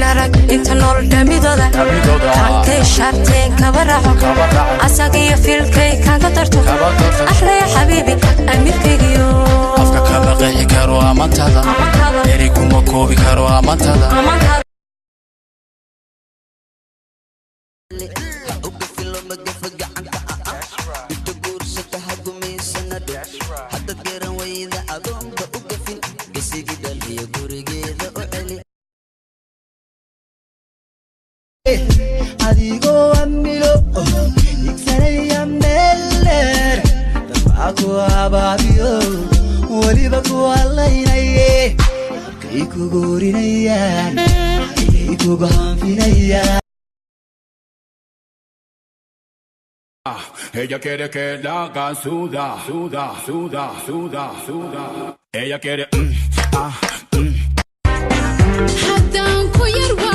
arag inta nool dhamidooda kankay shaarteen kaba raaco asagiyo filkay kanka darto axla ya xabiibi amirkaygiyo afka kama qeexi karo amantada eri kuma koobi karo amantada adigo amilo iksanaya meler tabaku ababiyo waliba ku allaynaya kayku goorinaya kayku gaanfinaya. Ella quiere que la hagan suda, suda, suda, suda, suda. Ella quiere حتى نكون